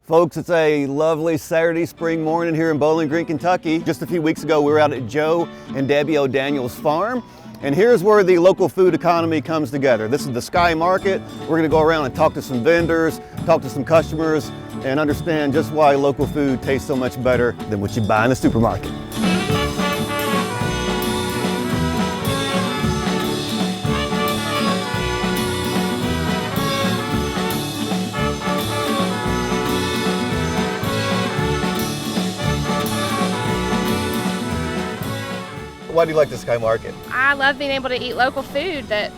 Folks, it's a lovely Saturday spring morning here in Bowling Green, Kentucky. Just a few weeks ago, we were out at Joe and Debbie O'Daniel's farm, and here's where the local food economy comes together. This is the Sky Market. We're gonna go around and talk to some vendors, talk to some customers, and understand just why local food tastes so much better than what you buy in the supermarket. Why do you like the Sky Market? I love being able to eat local food that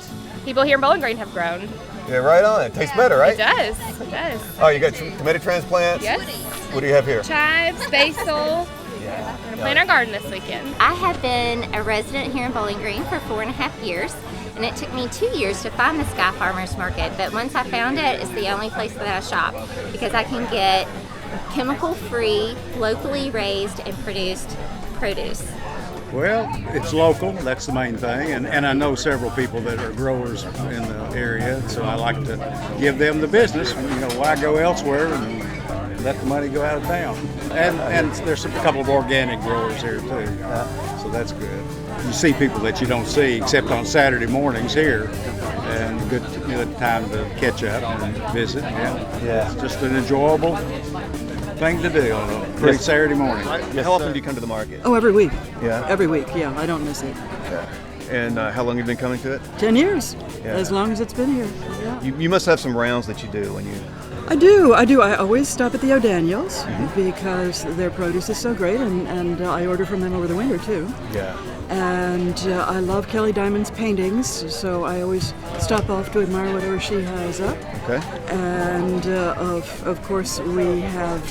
people here in Bowling Green have grown. Yeah, right on. It tastes better, right? It does. It does. Oh, you got tomato transplants? Yes. What do you have here? Chives, basil. Yeah. We're gonna plant our garden this weekend. I have been a resident here in Bowling Green for 4.5 years, and it took me 2 years to find the Sky Farmers Market, but once I found it, it's the only place that I shop because I can get chemical-free, locally raised and produced produce. Well, it's local, that's the main thing, and I know several people that are growers in the area, so I like to give them the business. You know, why go elsewhere and let the money go out of town? And there's a couple of organic growers here too, so that's good. You see people that you don't see except on Saturday mornings here, and good time to catch up and visit. Yeah. It's just an enjoyable thing to do on a great Saturday morning. How often do you come to the market? Oh, every week. Yeah? Every week, yeah. I don't miss it. Yeah. And how long have you been coming to it? 10 years, Yeah. as long as it's been here. Yeah. You must have some rounds that you do when you... I do. I always stop at the O'Daniels because their produce is so great, and I order from them over the winter too. Yeah. And I love Kelly Diamond's paintings, so I always stop off to admire whatever she has up. Okay. And of course we have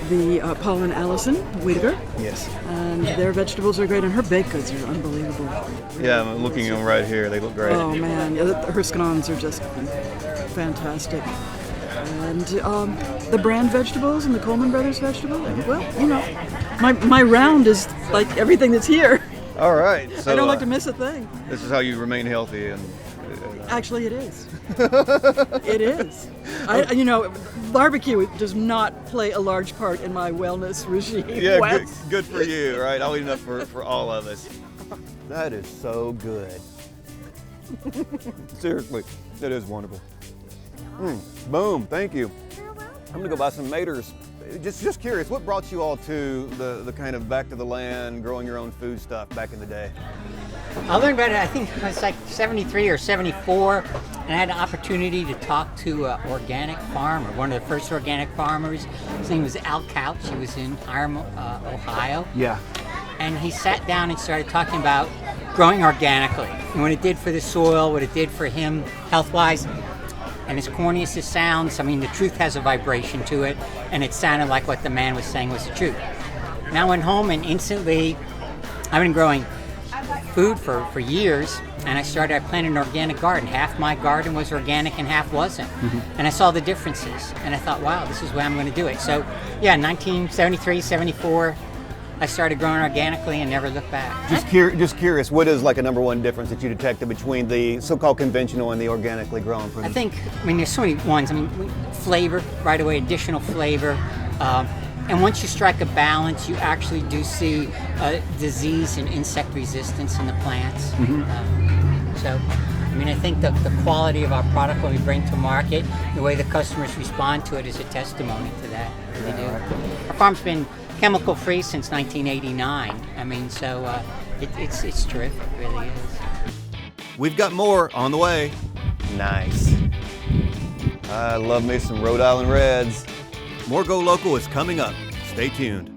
the Paul and Allison Whitaker. Yes. And their vegetables are great, and her baked goods are unbelievable. Yeah, I'm looking at them right here. They look great. Oh man, yeah, her scones are just fantastic. And the Brand vegetables and the Coleman Brothers vegetables, well, you know, my round is like everything that's here. All right. So I don't like to miss a thing. This is how you remain healthy and... Actually, it is. It is. Barbecue does not play a large part in my wellness regime. Yeah, good for you, right? I'll eat enough for all of us. That is so good. Seriously, that is wonderful. Boom, thank you. I'm gonna go buy some maters. Just curious, what brought you all to the kind of back to the land, growing your own food stuff back in the day? I learned about it, I think it was like 73 or 74, and I had an opportunity to talk to an organic farmer, one of the first organic farmers. His name was Al Couch. He was in Hiram, Ohio. Yeah. And he sat down and started talking about growing organically and what it did for the soil, what it did for him health-wise. And as corny as it sounds, I mean, the truth has a vibration to it, and it sounded like what the man was saying was the truth. And I went home and instantly, I've been growing food for years, and I planted an organic garden. Half my garden was organic and half wasn't. And I saw the differences, and I thought, wow, this is where I'm going to do it. So yeah, 1973, 74, I started growing organically and never looked back. Just curious, what is like a number one difference that you detected between the so-called conventional and the organically grown produce? There's so many ones. Flavor, right away, additional flavor. And once you strike a balance, you actually do see disease and insect resistance in the plants. I think the quality of our product when we bring to market, the way the customers respond to it is a testimony to that. They do. Our farm's been chemical-free since 1989. It's terrific, it really is. We've got more on the way. Nice. I love me some Rhode Island Reds. More Go Local is coming up. Stay tuned.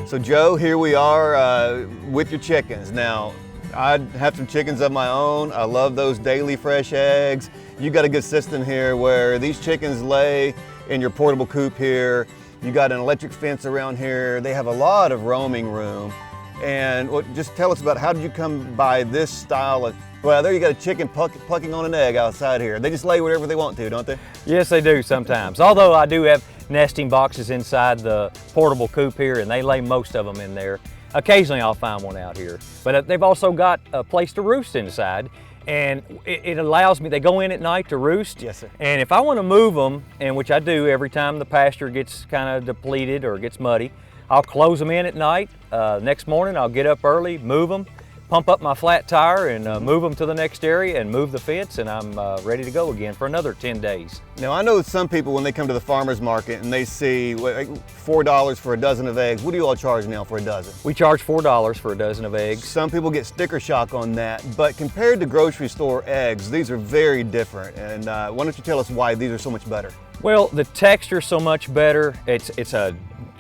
So Joe, here we are with your chickens. Now, I have some chickens of my own. I love those daily fresh eggs. You got a good system here where these chickens lay in your portable coop here, You got an electric fence around here. They have a lot of roaming room. And just tell us about, how did you come by this style of, well, there you got a chicken plucking on an egg outside here. They just lay whatever they want to, don't they? Yes, they do sometimes. Although I do have nesting boxes inside the portable coop here, and they lay most of them in there. Occasionally I'll find one out here. But they've also got a place to roost inside, and it allows me, they go in at night to roost. Yes, sir. And if I want to move them, and which I do every time the pasture gets kind of depleted or gets muddy, I'll close them in at night. Next morning I'll get up early, move them, pump up my flat tire, and move them to the next area and move the fence, and I'm ready to go again for another 10 days. Now I know some people, when they come to the farmer's market and they see $4 for a dozen of eggs, what do you all charge now for a dozen? We charge $4 for a dozen of eggs. Some people get sticker shock on that, but compared to grocery store eggs, these are very different. And why don't you tell us why these are so much better? Well, the texture's so much better. It's a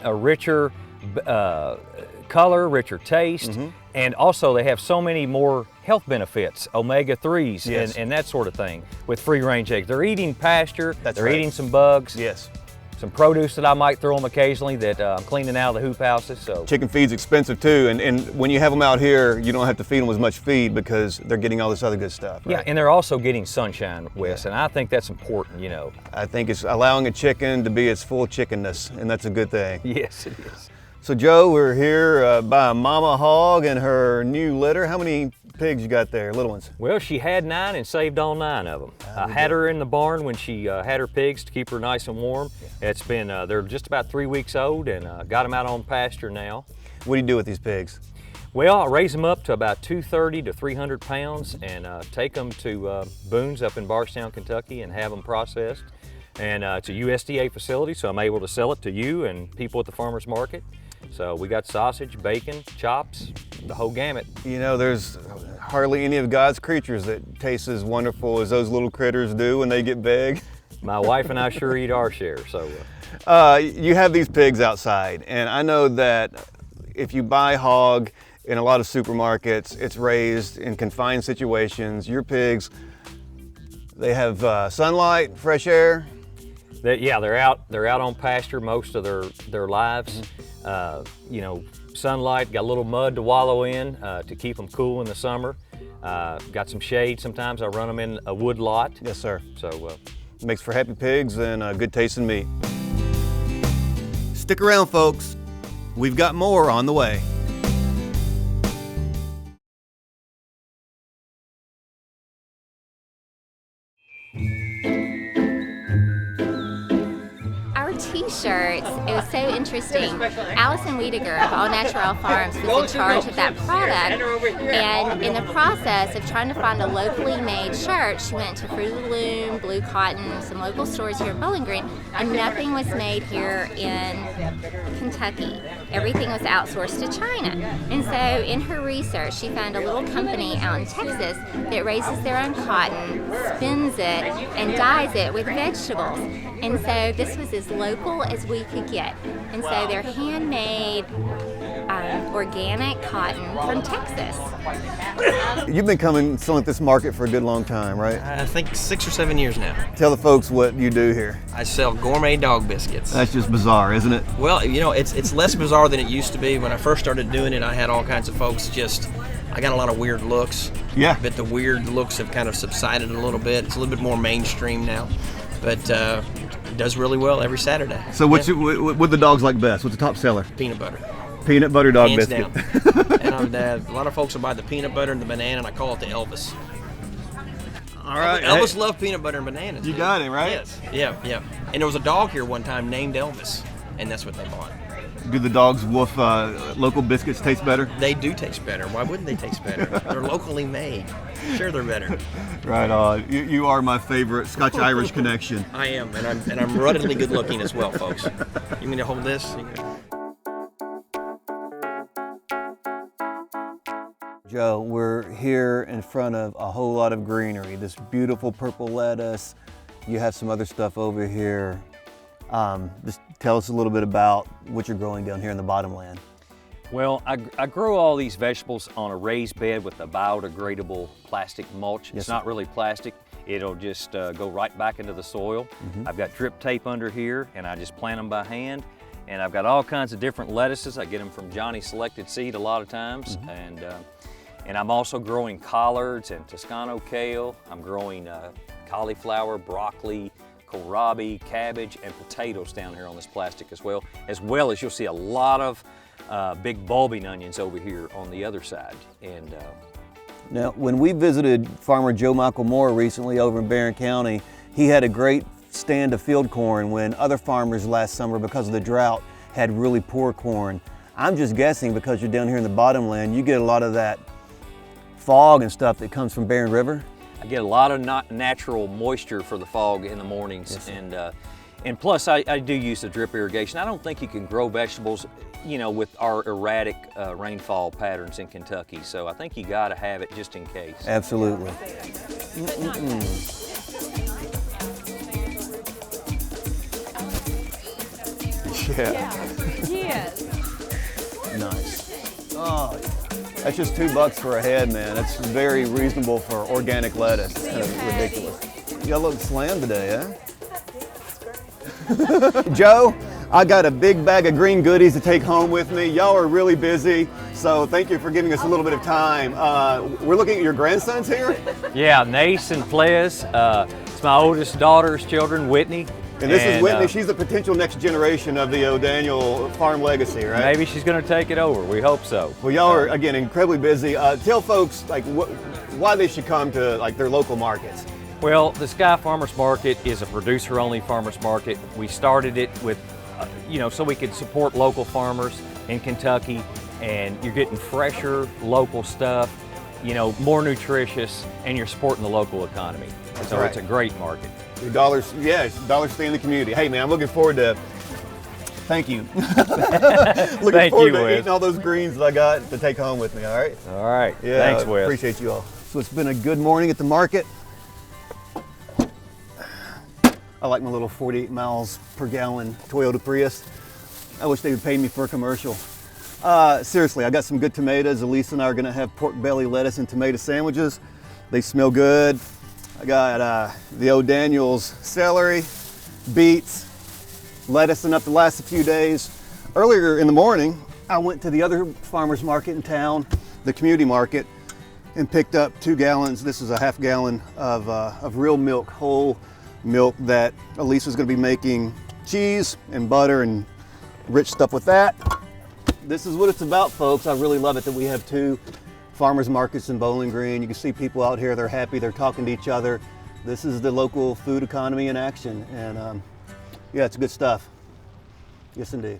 richer color, richer taste, and also they have so many more health benefits, omega-3s, Yes. and that sort of thing with free-range eggs. They're eating pasture, That's they're right. eating some bugs, Yes. some produce that I might throw them occasionally that I'm cleaning out of the hoop houses. So Chicken feed's expensive too, and when you have them out here, you don't have to feed them as much feed because they're getting all this other good stuff. yeah, Right? and they're also getting sunshine, Wes, and I think that's important, you know. I think it's allowing a chicken to be its full chickenness, and that's a good thing. Yes, it is. So Joe, we're here by a mama hog and her new litter. How many pigs you got there, little ones? Well, she had 9 and saved all 9 of them. I had her in the barn when she had her pigs to keep her nice and warm. It's been, they're just about 3 weeks old, and got them out on pasture now. What do you do with these pigs? Well, I raise them up to about 230 to 300 pounds and take them to Boone's up in Bardstown, Kentucky, and have them processed. And it's a USDA facility, so I'm able to sell it to you and people at the farmer's market. So we got sausage, bacon, chops, the whole gamut. You know, there's hardly any of God's creatures that taste as wonderful as those little critters do when they get big. My wife and I sure eat our share, so. You have these pigs outside, and I know that if you buy hog in a lot of supermarkets, it's raised in confined situations. Your pigs, they have sunlight, fresh air. Yeah, they're out on pasture most of their lives. You know, sunlight, got a little mud to wallow in to keep them cool in the summer. Got some shade. Sometimes I run them in a wood lot. Yes, sir. So Makes for happy pigs and good tasting meat. Stick around, folks. We've got more on the way. Our t-shirts, it was so interesting. Allison Wiedeger of All Natural Farms was in charge of that product, and in the process of trying to find a locally made shirt, she went to Fruit of the Loom, Blue Cotton, some local stores here in Bowling Green, and nothing was made here in Kentucky. Everything was outsourced to China. And so in her research, she found a little company out in Texas that raises their own cotton, spins it, and dyes it with vegetables. And so this was as local as we could get. And so they're handmade organic cotton from Texas. You've been coming selling at this market for a good long time, right? I think 6 or 7 years now. Tell the folks what you do here. I sell gourmet dog biscuits. That's just bizarre, isn't it? Well, you know, it's less bizarre than it used to be. When I first started doing it, I had all kinds of folks I got a lot of weird looks. Yeah. But the weird looks have kind of subsided a little bit. It's a little bit more mainstream now. But it does really well every Saturday. So what do the dogs like best? What's the top seller? Peanut butter. Peanut butter dog Hands biscuit. down. And a lot of folks will buy the peanut butter and the banana, and I call it the Elvis. All right. Elvis Hey, loved peanut butter and bananas. you man. got it, right? Yes. Yeah. And there was a dog here one time named Elvis, and that's what they bought. Do the dogs wolf local biscuits taste better? They do taste better. Why wouldn't they taste better? They're locally made. Sure, they're better. Right on. You are my favorite Scotch-Irish connection. I am, and I'm ruggedly good looking as well, folks. You mean to hold this? Joe, we're here in front of a whole lot of greenery. This beautiful purple lettuce. You have some other stuff over here. Just tell us a little bit about what you're growing down here in the bottomland. well, I grow all these vegetables on a raised bed with a biodegradable plastic mulch. Yes, It's not really plastic. It'll just go right back into the soil. I've got drip tape under here, and I just plant them by hand. And I've got all kinds of different lettuces. I get them from Johnny Selected Seed a lot of times. And I'm also growing collards and Toscano kale. I'm growing cauliflower, broccoli, kohlrabi, cabbage, and potatoes down here on this plastic as well as you'll see a lot of big bulbing onions over here on the other side. And Now, when we visited farmer Joe Michael Moore recently over in Barron County, he had a great stand of field corn when other farmers last summer, because of the drought, had really poor corn. I'm just guessing because you're down here in the bottomland, you get a lot of that fog and stuff that comes from Barron River. I get a lot of natural moisture for the fog in the mornings. Yes, and plus I do use the drip irrigation. I don't think you can grow vegetables, you know, with our erratic rainfall patterns in Kentucky. So I think you got to have it just in case. Absolutely. Yeah. Yes. Nice. Oh, that's just $2 for a head, man. That's very reasonable for organic lettuce. It's kind of ridiculous. Y'all look slammed today, huh? Joe, I got a big bag of green goodies to take home with me. Y'all are really busy, so thank you for giving us a little bit of time. We're looking at your grandsons here? Yeah, Nace and Ples. It's my oldest daughter's children, Whitney. And this is Whitney. She's the potential next generation of the O'Daniel farm legacy, right? Maybe she's going to take it over. We hope so. Well, y'all are, again, incredibly busy. Tell folks like why they should come to like their local markets. Well, the Sky Farmers Market is a producer-only farmers market. We started it with, you know, so we could support local farmers in Kentucky, and you're getting fresher local stuff, you know, more nutritious, and you're supporting the local economy. So right. It's a great market. Your dollars, yeah, dollars stay in the community. Hey, man, I'm looking forward to. Thank you. Looking forward to eating all those greens that I got to take home with me. All right. All right. Yeah. Thanks, Wes. Appreciate you all. So it's been a good morning at the market. I like my little 48 miles per gallon Toyota Prius. I wish they would pay me for a commercial. Seriously, I got some good tomatoes. Elisa and I are gonna have pork belly lettuce and tomato sandwiches. They smell good. I got the O'Daniel's celery, beets, lettuce enough to last a few days. Earlier in the morning, I went to the other farmer's market in town, the community market, and picked up 2 gallons. This is a half gallon of real milk, whole milk that Elisa's gonna be making cheese and butter and rich stuff with that. This is what it's about, folks. I really love it that we have 2 farmers markets in Bowling Green. You can see people out here, they're happy, they're talking to each other. This is the local food economy in action, and yeah, it's good stuff. Yes, indeed.